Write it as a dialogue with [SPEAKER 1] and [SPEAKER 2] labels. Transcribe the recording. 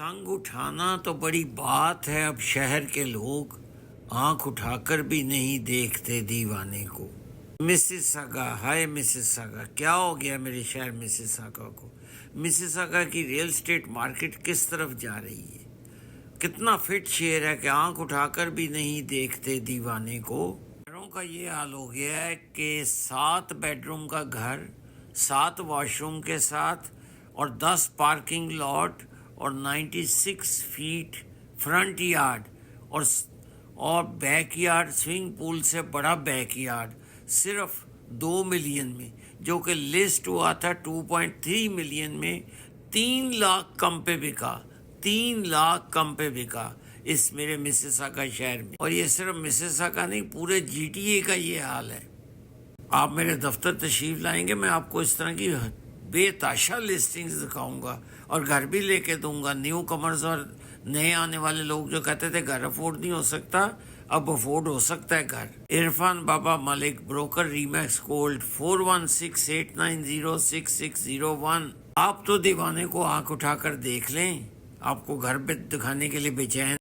[SPEAKER 1] संग उठाना तो बड़ी बात है, अब शहर के लोग आंख उठाकर भी नहीं देखते दीवाने को। मिसिसागा, हाय मिसिसागा, क्या हो गया मेरे शहर मिसिसागा को? मिसिसागा की रियल एस्टेट मार्केट किस तरफ जा रही है? कितना फिट शेयर है कि आंख उठाकर भी नहीं देखते दीवाने को। घरों का ये हाल हो गया है कि 7 बेडरूम का घर, 7 वॉशरूम के साथ और 10 पार्किंग लॉट और 96 फीट फ्रंट यार्ड और बैक यार्ड, स्विमिंग पूल से बड़ा बैक यार्ड सिर्फ 2 मिलियन में, जो कि लिस्ट हुआ था 2.3 मिलियन में, 3 लाख कम पे बिका, 3 लाख कम पे बिका इस मेरे मिसिसागा शहर में। और ये सिर्फ मिसिसागा नहीं, पूरे जीटीए का ये हाल है। आप मेरे दफ्तर तशरीफ लाएंगे, मैं आपको इस तरह की बेताशा लिस्टिंग्स दिखाऊंगा और घर भी लेके दूंगा। न्यू कमर्स और नए आने वाले लोग जो कहते थे घर अफोर्ड नहीं हो सकता, अब अफोर्ड हो सकता है घर। इरफान बाबा मलिक, ब्रोकर, रीमैक्स गोल्ड, 4168906601। आप तो दीवाने को आंख उठाकर देख लें, आपको घर पे दिखाने के लिए बेचैन